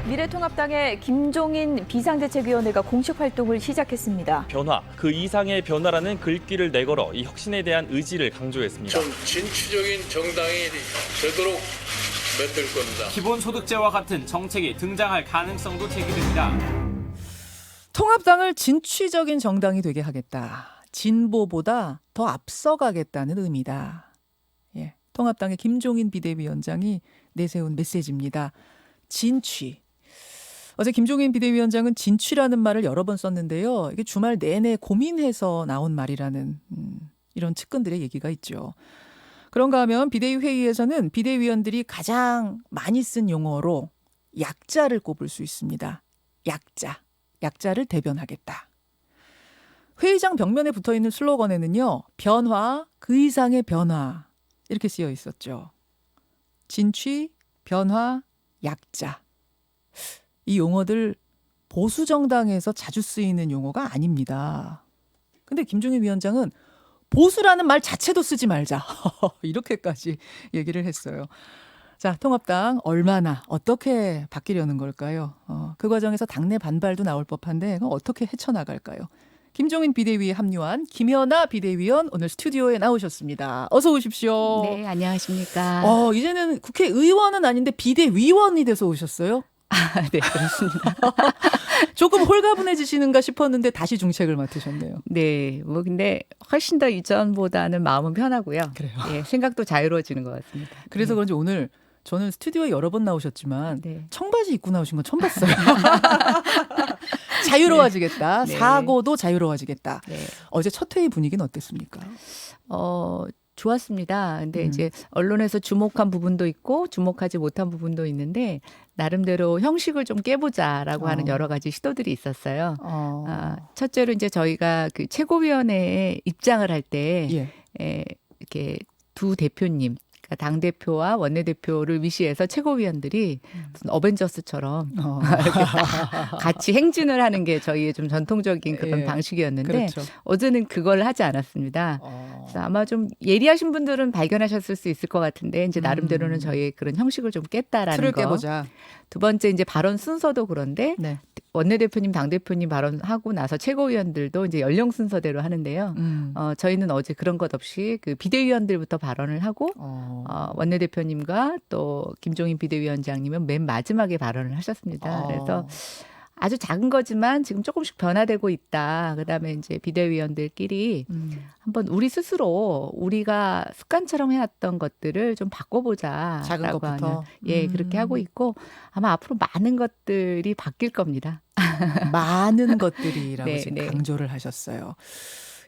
미래통합당의 김종인 비상대책위원회가 공식 활동을 시작했습니다. 변화, 그 이상의 변화라는 글귀를 내걸어 이 혁신에 대한 의지를 강조했습니다. 좀 진취적인 정당이 되도록 만들 겁니다. 기본소득제와 같은 정책이 등장할 가능성도 제기됩니다. 통합당을 진취적인 정당이 되게 하겠다. 진보보다 더 앞서가겠다는 의미다. 예, 통합당의 김종인 비대위원장이 내세운 메시지입니다. 진취. 어제 김종인 비대위원장은 진취라는 말을 여러 번 썼는데요. 이게 주말 내내 고민해서 나온 말이라는 이런 측근들의 얘기가 있죠. 그런가 하면 비대위 회의에서는 비대위원들이 가장 많이 쓴 용어로 약자를 꼽을 수 있습니다. 약자. 약자를 대변하겠다. 회의장 벽면에 붙어있는 슬로건에는요. 변화, 그 이상의 변화 이렇게 쓰여 있었죠. 진취, 변화, 약자. 이 용어들 보수 정당에서 자주 쓰이는 용어가 아닙니다. 근데 김종인 위원장은 보수라는 말 자체도 쓰지 말자. 이렇게까지 얘기를 했어요. 자, 통합당 얼마나 어떻게 바뀌려는 걸까요? 그 과정에서 당내 반발도 나올 법한데 그럼 어떻게 헤쳐나갈까요? 김종인 비대위에 합류한 김연아 비대위원 오늘 스튜디오에 나오셨습니다. 어서 오십시오. 네, 안녕하십니까. 이제는 국회의원은 아닌데 비대위원이 돼서 오셨어요? 네, 그렇습니다. 조금 홀가분해지시는가 싶었는데 다시 중책을 맡으셨네요. 네, 뭐 근데 훨씬 더 이전보다는 마음은 편하고요. 그래요. 예, 생각도 자유로워지는 것 같습니다. 그래서 네. 그런지 오늘 저는 스튜디오에 여러 번 나오셨지만 네. 청바지 입고 나오신 건 처음 봤어요. 자유로워지겠다. 네. 사고도 자유로워지겠다. 네. 어제 첫 회의 분위기는 어땠습니까? 좋았습니다. 근데 이제 언론에서 주목한 부분도 있고 주목하지 못한 부분도 있는데 나름대로 형식을 좀 깨보자라고 하는 여러 가지 시도들이 있었어요. 첫째로 이제 저희가 그 최고위원회에 입장을 할 때 예. 이렇게 두 대표님 그러니까 당대표와 원내대표를 위시해서 최고위원들이 무슨 어벤져스처럼 이렇게 같이 행진을 하는 게 저희의 좀 전통적인 그런 예. 방식이었는데 그렇죠. 어제는 그걸 하지 않았습니다. 그래서 아마 좀 예리하신 분들은 발견하셨을 수 있을 것 같은데 이제 나름대로는 저희의 그런 형식을 좀 깼다라는 틀을 거. 깨보자. 두 번째 이제 발언 순서도 그런데 네. 원내대표님, 당대표님 발언하고 나서 최고위원들도 이제 연령 순서대로 하는데요. 저희는 어제 그런 것 없이 그 비대위원들부터 발언을 하고 원내대표님과 또 김종인 비대위원장님은 맨 마지막에 발언을 하셨습니다. 그래서 아주 작은 거지만 지금 조금씩 변화되고 있다. 그다음에 이제 비대위원들끼리 한번 우리 스스로 우리가 습관처럼 해왔던 것들을 좀 바꿔보자. 작은 것부터. 그렇게 하고 있고 아마 앞으로 많은 것들이 바뀔 겁니다. 많은 것들이라고 네, 지금 네. 강조를 하셨어요.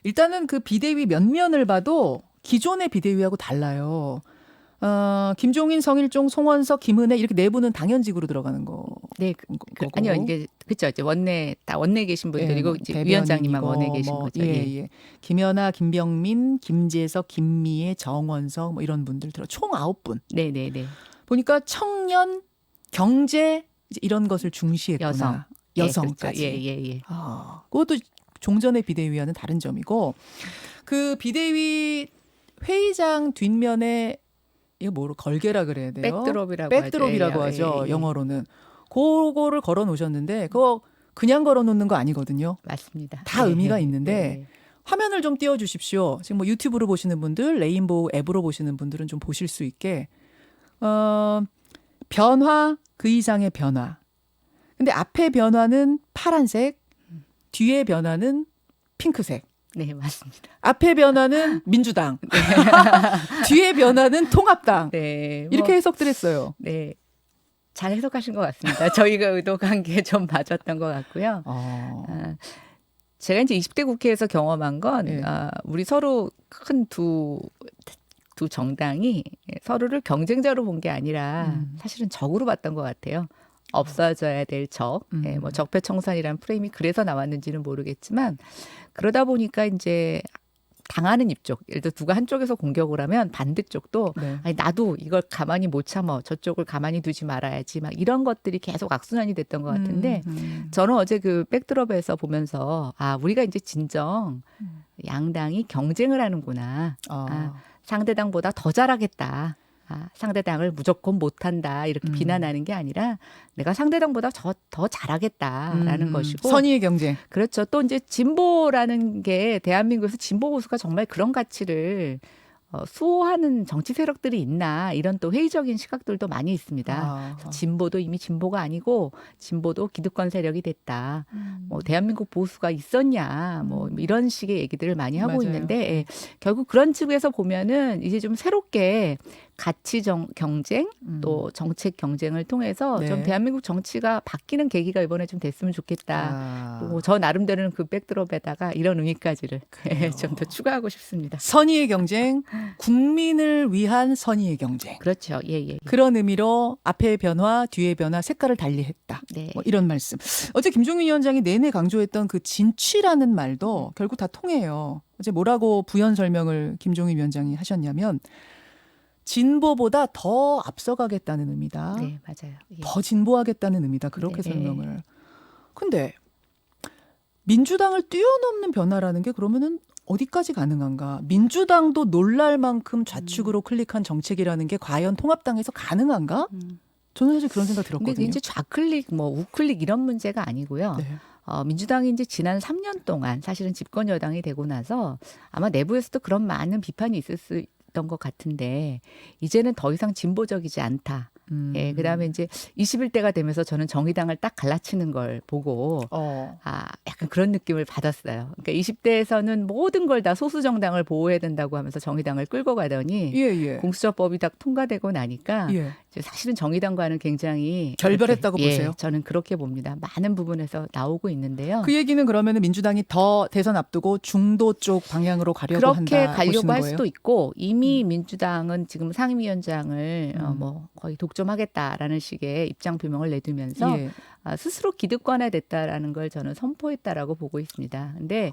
일단은 그 비대위 면면을 봐도 기존의 비대위하고 달라요. 김종인, 성일종, 송원석, 김은혜 이렇게 내부는 당연직으로 들어가는 거. 네, 거고. 아니요, 이게 그렇죠. 이제 원내 계신 분들이고 이제 대변인이고 위원장님만 원내 계신 거죠. 예. 김연아, 김병민, 김재석, 김미애, 정원석 뭐 이런 분들 들어 총 9분. 네. 보니까 청년, 경제 이제 이런 것을 중시했구나. 여성까지. 예. 그것도 종전의 비대위와는 다른 점이고 그 비대위 회의장 뒷면에 이거 뭐로 걸개라 그래야 돼요? 백드롭이라고 하죠. 예. 영어로는. 그거를 걸어 놓으셨는데 그거 그냥 걸어 놓는 거 아니거든요. 맞습니다. 다 네, 의미가 네, 있는데 네. 화면을 좀 띄워 주십시오. 지금 뭐 유튜브로 보시는 분들, 레인보우 앱으로 보시는 분들은 좀 보실 수 있게 변화 그 이상의 변화. 근데 앞에 변화는 파란색, 뒤에 변화는 핑크색. 네, 맞습니다. 앞에 변화는 민주당, 뒤에 변화는 통합당. 네, 이렇게 해석들 했어요. 네, 잘 해석하신 것 같습니다. 저희가 의도한 게 좀 맞았던 것 같고요. 제가 이제 20대 국회에서 경험한 건 네. 우리 서로 큰 두 정당이 서로를 경쟁자로 본 게 아니라 사실은 적으로 봤던 것 같아요. 없어져야 될 적, 뭐 적폐청산이라는 프레임이 그래서 나왔는지는 모르겠지만 그러다 보니까 이제 당하는 입쪽, 예를 들어 누가 한쪽에서 공격을 하면 반대쪽도 아니 나도 이걸 가만히 못 참아, 저쪽을 가만히 두지 말아야지 막 이런 것들이 계속 악순환이 됐던 것 같은데 저는 어제 그 백드롭에서 보면서 우리가 이제 진정 양당이 경쟁을 하는구나. 상대당보다 더 잘하겠다. 상대당을 무조건 못한다 이렇게 비난하는 게 아니라 내가 상대당보다 더 잘하겠다라는 것이고 선의의 경쟁. 그렇죠. 또 이제 진보라는 게 대한민국에서 진보 보수가 정말 그런 가치를 수호하는 정치 세력들이 있나 이런 또 회의적인 시각들도 많이 있습니다. 진보도 이미 진보가 아니고 진보도 기득권 세력이 됐다. 뭐 대한민국 보수가 있었냐 뭐 이런 식의 얘기들을 많이 하고 맞아요. 있는데 예, 결국 그런 측에서 보면은 이제 좀 새롭게 가치 경쟁 또 정책 경쟁을 통해서 네. 좀 대한민국 정치가 바뀌는 계기가 이번에 좀 됐으면 좋겠다. 그리고 저 나름대로는 그 백드롭에다가 이런 의미까지를 좀 더 추가하고 싶습니다. 선의의 경쟁, 국민을 위한 선의의 경쟁. 그렇죠. 예, 예. 그런 의미로 앞의 변화, 뒤의 변화, 색깔을 달리했다. 네. 뭐 이런 말씀. 어제 김종인 위원장이 내내 강조했던 그 진취라는 말도 결국 다 통해요. 어제 뭐라고 부연 설명을 김종인 위원장이 하셨냐면 진보보다 더 앞서가겠다는 의미다. 네, 맞아요. 예. 더 진보하겠다는 의미다. 그렇게 네, 설명을. 근데 민주당을 뛰어넘는 변화라는 게 그러면은 어디까지 가능한가? 민주당도 놀랄 만큼 좌측으로 클릭한 정책이라는 게 과연 통합당에서 가능한가? 저는 사실 그런 생각 근데 들었거든요. 이제 좌클릭, 뭐 우클릭 이런 문제가 아니고요. 네. 민주당이 이제 지난 3년 동안 사실은 집권 여당이 되고 나서 아마 내부에서도 그런 많은 비판이 있었던 것 같은데 이제는 더 이상 진보적이지 않다. 예, 그다음에 이제 21대가 되면서 저는 정의당을 딱 갈라치는 걸 보고 약간 그런 느낌을 받았어요. 그러니까 20대에서는 모든 걸 다 소수 정당을 보호해야 된다고 하면서 정의당을 끌고 가더니 예. 공수처법이 딱 통과되고 나니까 예. 이제 사실은 정의당과는 굉장히 결별했다고 그렇게, 보세요? 예, 저는 그렇게 봅니다. 많은 부분에서 나오고 있는데요. 그 얘기는 그러면 민주당이 더 대선 앞두고 중도 쪽 방향으로 가려고 그렇게 한다 가려고 보시는 할 거예요? 수도 있고 이미 민주당은 지금 상임위원장을 뭐 거의 독점하겠다라는 식의 입장 표명을 내두면서 예. 스스로 기득권화됐다라는 걸 저는 선포했다라고 보고 있습니다. 근데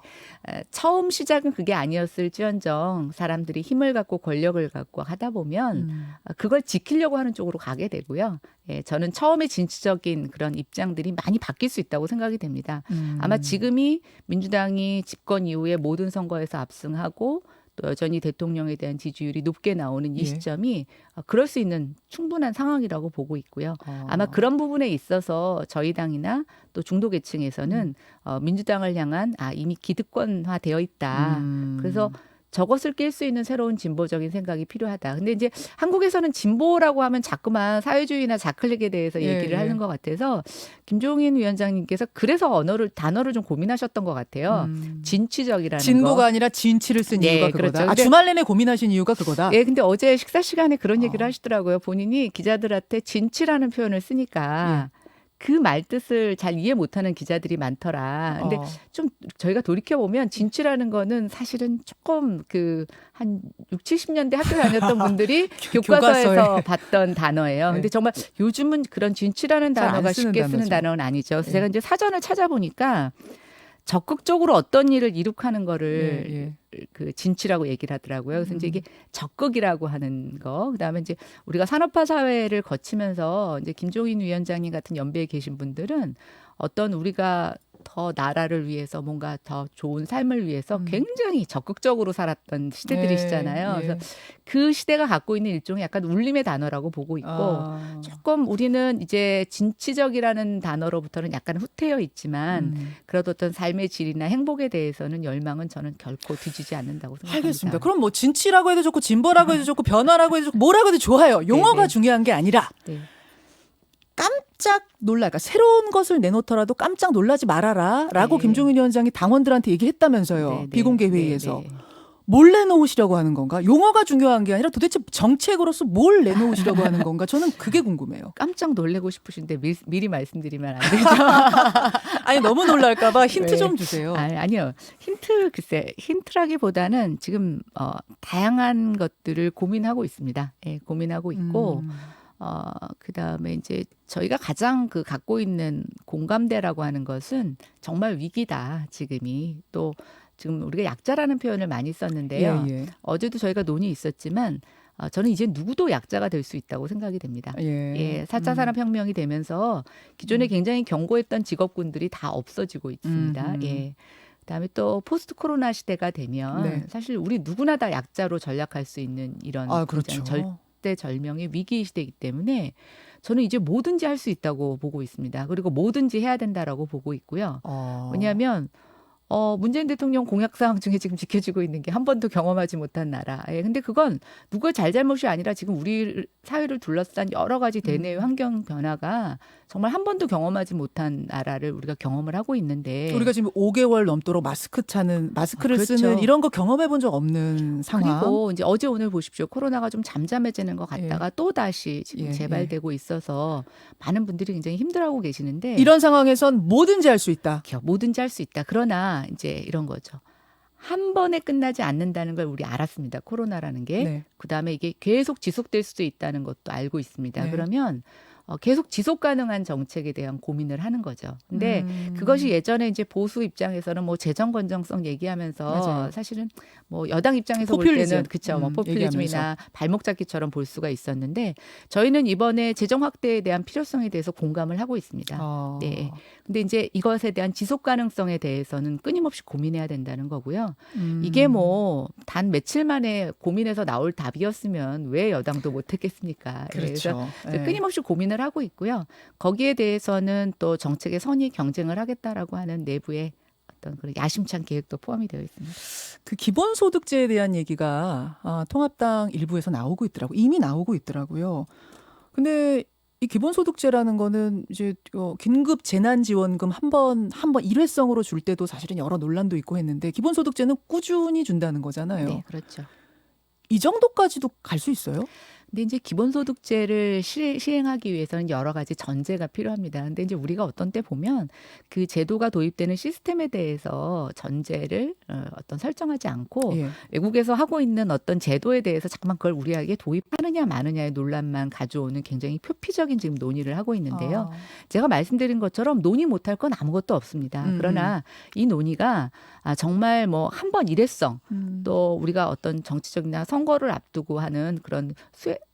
처음 시작은 그게 아니었을지언정 사람들이 힘을 갖고 권력을 갖고 하다 보면 그걸 지키려고 하는 쪽으로 가게 되고요. 예, 저는 처음에 진취적인 그런 입장들이 많이 바뀔 수 있다고 생각이 됩니다. 아마 지금이 민주당이 집권 이후에 모든 선거에서 압승하고 또 여전히 대통령에 대한 지지율이 높게 나오는 이 예. 시점이 그럴 수 있는 충분한 상황이라고 보고 있고요. 아마 그런 부분에 있어서 저희 당이나 또 중도 계층에서는 민주당을 향한 이미 기득권화되어 있다. 그래서 저것을 깰 수 있는 새로운 진보적인 생각이 필요하다. 근데 이제 한국에서는 진보라고 하면 자꾸만 사회주의나 좌클릭에 대해서 얘기를 하는 것 같아서 김종인 위원장님께서 그래서 단어를 좀 고민하셨던 것 같아요. 진취적이라는 진보가 거. 아니라 진취를 쓴 네, 이유가 그거다. 그렇죠. 근데- 주말 내내 고민하신 이유가 그거다. 예, 근데 어제 식사 시간에 그런 얘기를 하시더라고요. 본인이 기자들한테 진취라는 표현을 쓰니까 그 말뜻을 잘 이해 못하는 기자들이 많더라. 근데 좀 저희가 돌이켜보면 진취라는 거는 사실은 조금 한 6, 70년대 학교 다녔던 분들이 교과서에서 봤던 단어예요. 근데 정말 요즘은 그런 진취라는 잘안 단어가 쓰는 쉽게 쓰는 단어죠. 단어는 아니죠. 그래서 제가 이제 사전을 찾아보니까 적극적으로 어떤 일을 이룩하는 거를 그 진취라고 얘기를 하더라고요. 그래서 이제 이게 적극이라고 하는 거, 그다음에 이제 우리가 산업화 사회를 거치면서 이제 김종인 위원장님 같은 연배에 계신 분들은 어떤 우리가 더 나라를 위해서 뭔가 더 좋은 삶을 위해서 굉장히 적극적으로 살았던 시대들이시잖아요. 예. 그래서 그 시대가 갖고 있는 일종의 약간 울림의 단어라고 보고 있고 조금 우리는 이제 진취적이라는 단어로부터는 약간 후퇴해 있지만 그래도 어떤 삶의 질이나 행복에 대해서는 열망은 저는 결코 뒤지지 않는다고 생각합니다. 알겠습니다. 그럼 뭐 진취라고 해도 좋고 진보라고 해도 좋고 변화라고 해도 좋고 뭐라고 해도 좋아요. 용어가 네. 중요한 게 아니라 네. 깜짝 그러니까 새로운 것을 내놓더라도 깜짝 놀라지 말아라라고 네. 김종인 위원장이 당원들한테 얘기했다면서요. 네, 네. 비공개 네, 회의에서. 네. 뭘 내놓으시려고 하는 건가? 용어가 중요한 게 아니라 도대체 정책으로서 뭘 내놓으시려고 하는 건가? 저는 그게 궁금해요. 깜짝 놀래고 싶으신데 미리 말씀드리면 안 되죠. 아니 너무 놀랄까 봐 힌트 네. 좀 주세요. 아니요. 힌트라기보다는 지금 다양한 것들을 고민하고 있습니다. 예, 고민하고 있고 그다음에 이제 저희가 가장 갖고 있는 공감대라고 하는 것은 정말 위기다. 지금이 또 지금 우리가 약자라는 표현을 많이 썼는데요. 예. 어제도 저희가 논의 있었지만 저는 이제 누구도 약자가 될 수 있다고 생각이 됩니다. 예. 4차 산업혁명이 되면서 기존에 굉장히 견고했던 직업군들이 다 없어지고 있습니다. 예. 그다음에 또 포스트 코로나 시대가 되면 네. 사실 우리 누구나 다 약자로 전락할 수 있는 이런 그렇죠. 절대 절대절명의 위기 시대이기 때문에 저는 이제 뭐든지 할 수 있다고 보고 있습니다. 그리고 뭐든지 해야 된다라고 보고 있고요. 왜냐하면 문재인 대통령 공약사항 중에 지금 지켜지고 있는 게 한 번도 경험하지 못한 나라. 예, 근데 그건 누구의 잘잘못이 아니라 지금 우리 사회를 둘러싼 여러 가지 대내의 환경 변화가 정말 한 번도 경험하지 못한 나라를 우리가 경험을 하고 있는데 우리가 지금 5개월 넘도록 마스크를 그렇죠. 쓰는 이런 거 경험해 본 적 없는 상황. 그리고 이제 어제 오늘 보십시오. 코로나가 좀 잠잠해지는 것 같다가 또 다시 지금 재발되고 있어서 많은 분들이 굉장히 힘들어하고 계시는데 이런 상황에선 뭐든지 할 수 있다. 뭐든지 할 수 있다. 그러나 이제 이런 거죠. 한 번에 끝나지 않는다는 걸 우리 알았습니다. 코로나라는 게. 네. 그다음에 이게 계속 지속될 수도 있다는 것도 알고 있습니다. 네. 그러면 계속 지속 가능한 정책에 대한 고민을 하는 거죠. 근데 그것이 예전에 이제 보수 입장에서는 뭐 재정 건정성 얘기하면서 맞아요. 사실은 뭐 여당 입장에서 포퓰리즘. 볼 때는 그쵸, 뭐 포퓰리즘이나 얘기하면서. 발목 잡기처럼 볼 수가 있었는데 저희는 이번에 재정 확대에 대한 필요성에 대해서 공감을 하고 있습니다. 네. 근데 이제 이것에 대한 지속 가능성에 대해서는 끊임없이 고민해야 된다는 거고요. 이게 뭐 단 며칠 만에 고민해서 나올 답이었으면 왜 여당도 못했겠습니까? 그렇죠. 그래서 끊임없이 고민을 하고 있고요. 거기에 대해서는 또 정책의 선의 경쟁을 하겠다라고 하는 내부의 어떤 그런 야심찬 계획도 포함이 되어 있습니다. 그 기본소득제에 대한 얘기가 통합당 일부에서 나오고 있더라고요. 이미 나오고 있더라고요. 근데 이 기본소득제라는 거는 이제 긴급 재난지원금 한 번 일회성으로 줄 때도 사실은 여러 논란도 있고 했는데 기본소득제는 꾸준히 준다는 거잖아요. 네, 그렇죠. 이 정도까지도 갈 수 있어요? 근데 이제 기본소득제를 시행하기 위해서는 여러 가지 전제가 필요합니다. 근데 이제 우리가 어떤 때 보면 그 제도가 도입되는 시스템에 대해서 전제를 어떤 설정하지 않고 외국에서 하고 있는 어떤 제도에 대해서 잠깐만 그걸 우리에게 도입하느냐 마느냐의 논란만 가져오는 굉장히 표피적인 지금 논의를 하고 있는데요. 제가 말씀드린 것처럼 논의 못할 건 아무것도 없습니다. 그러나 이 논의가 정말 뭐 한 번 일회성 또 우리가 어떤 정치적이나 선거를 앞두고 하는 그런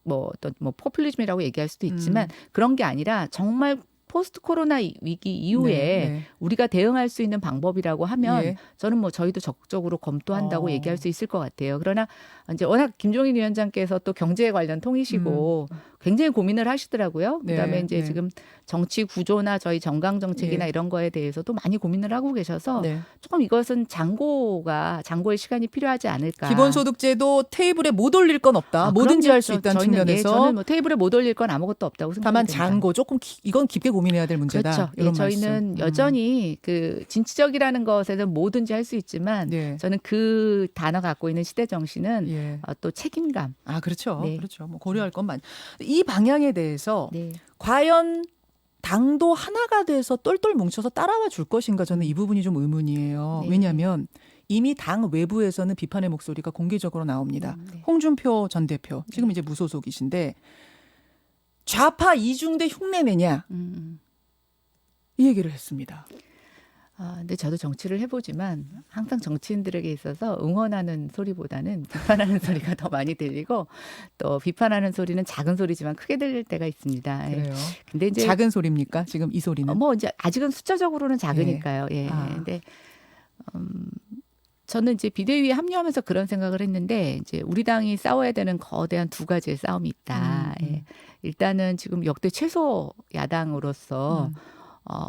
어떤 포퓰리즘이라고 얘기할 수도 있지만 그런 게 아니라 정말 포스트 코로나 위기 이후에 우리가 대응할 수 있는 방법이라고 하면 저는 뭐 저희도 적극적으로 검토한다고 얘기할 수 있을 것 같아요. 그러나 이제 워낙 김종인 위원장께서 또 경제에 관련 통이시고 굉장히 고민을 하시더라고요. 그다음에 이제 지금 정치 구조나 저희 정강 정책이나 이런 거에 대해서도 많이 고민을 하고 계셔서 조금 이것은 장고의 시간이 필요하지 않을까. 기본소득제도 테이블에 못 올릴 건 없다. 뭐든지 할 수 있다는 측면에서. 저는 뭐 테이블에 못 올릴 건 아무것도 없다고 생각합니다. 다만 장고 조금 이건 깊게 고민해야 될 문제다. 그렇죠. 이런 저희는 여전히 그 진취적이라는 것에는 뭐든지 할 수 있지만 저는 그 단어 갖고 있는 시대 정신은 또 책임감. 그렇죠. 그렇죠. 뭐 고려할 건 많. 이 방향에 대해서 과연 당도 하나가 돼서 똘똘 뭉쳐서 따라와 줄 것인가 저는 이 부분이 좀 의문이에요. 왜냐하면 이미 당 외부에서는 비판의 목소리가 공개적으로 나옵니다. 홍준표 전 대표 지금 이제 무소속이신데 좌파 이중대 흉내내냐 이 얘기를 했습니다. 근데 저도 정치를 해보지만 항상 정치인들에게 있어서 응원하는 소리보다는 비판하는 소리가 더 많이 들리고 또 비판하는 소리는 작은 소리지만 크게 들릴 때가 있습니다. 그래요. 근데 이제 작은 소리입니까? 지금 이 소리는? 뭐 이제 아직은 숫자적으로는 작으니까요. 근데 저는 이제 비대위에 합류하면서 그런 생각을 했는데 이제 우리 당이 싸워야 되는 거대한 두 가지의 싸움이 있다. 일단은 지금 역대 최소 야당으로서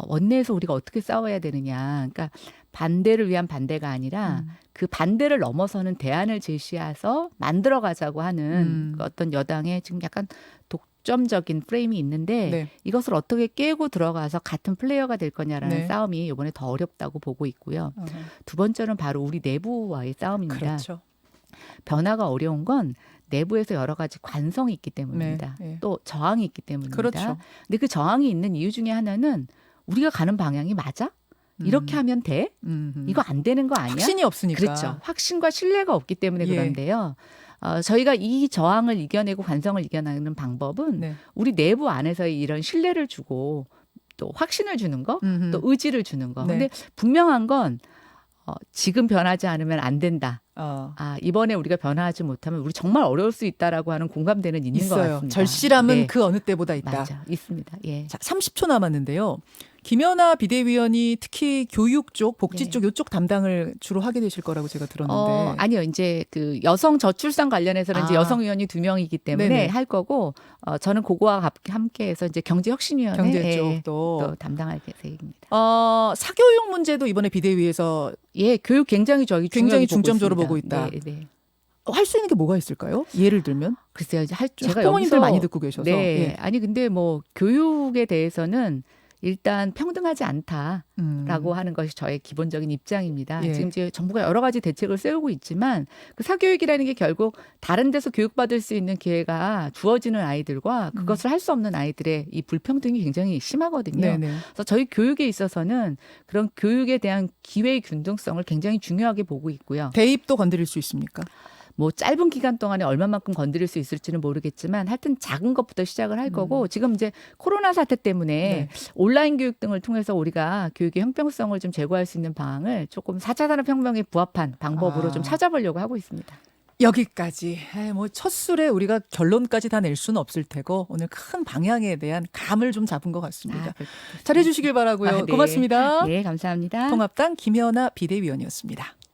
원내에서 우리가 어떻게 싸워야 되느냐. 그러니까 반대를 위한 반대가 아니라 그 반대를 넘어서는 대안을 제시해서 만들어가자고 하는 어떤 여당의 지금 약간 독점적인 프레임이 있는데 이것을 어떻게 깨고 들어가서 같은 플레이어가 될 거냐라는 싸움이 이번에 더 어렵다고 보고 있고요. 두 번째는 바로 우리 내부와의 싸움입니다. 그렇죠. 변화가 어려운 건 내부에서 여러 가지 관성이 있기 때문입니다. 또 저항이 있기 때문입니다. 그렇죠. 근데 그 저항이 있는 이유 중에 하나는 우리가 가는 방향이 맞아? 이렇게 하면 돼? 이거 안 되는 거 아니야? 확신이 없으니까. 그렇죠. 확신과 신뢰가 없기 때문에 그런데요. 저희가 이 저항을 이겨내고 관성을 이겨내는 방법은 우리 내부 안에서의 이런 신뢰를 주고 또 확신을 주는 거, 또 의지를 주는 거. 근데 분명한 건 지금 변하지 않으면 안 된다. 이번에 우리가 변화하지 못하면 우리 정말 어려울 수 있다라고 하는 공감대는 있는 것 같습니다. 절실함은 그 어느 때보다 있다. 맞아, 있습니다. 자, 30초 남았는데요. 김연아 비대위원이 특히 교육 쪽, 복지 네. 쪽 이쪽 담당을 주로 하게 되실 거라고 제가 들었는데. 아니요. 이제 그 여성 저출산 관련해서는 이제 아. 여성위원이 2명이기 때문에 네네. 할 거고 저는 그거와 함께해서 이제 경제혁신위원회 경제 쪽도. 또 담당할 계획입니다. 사교육 문제도 이번에 비대위에서 예, 교육 굉장히 저희 굉장히 중요하게 중점적으로 보고 보고 있습니다. 있다. 네, 네. 할 수 있는 게 뭐가 있을까요? 예를 들면 글쎄요, 이제 제가 학부모님들 여기서 많이 듣고 계셔서. 네, 예. 아니 근데 뭐 교육에 대해서는 일단 평등하지 않다라고 하는 것이 저의 기본적인 입장입니다. 예. 지금 이제 정부가 여러 가지 대책을 세우고 있지만 그 사교육이라는 게 결국 다른 데서 교육받을 수 있는 기회가 주어지는 아이들과 그것을 할 수 없는 아이들의 이 불평등이 굉장히 심하거든요. 네네. 그래서 저희 교육에 있어서는 그런 교육에 대한 기회의 균등성을 굉장히 중요하게 보고 있고요. 대입도 건드릴 수 있습니까? 뭐 짧은 기간 동안에 얼마만큼 건드릴 수 있을지는 모르겠지만 하여튼 작은 것부터 시작을 할 거고 지금 이제 코로나 사태 때문에 네. 온라인 교육 등을 통해서 우리가 교육의 형평성을 좀 제고할 수 있는 방안을 조금 4차 산업혁명에 부합한 방법으로 좀 찾아보려고 하고 있습니다. 여기까지. 뭐 첫 술에 우리가 결론까지 다 낼 수는 없을 테고 오늘 큰 방향에 대한 감을 좀 잡은 것 같습니다. 잘해 주시길 바라고요. 네. 고맙습니다. 네, 감사합니다. 통합당 김연아 비대위원이었습니다.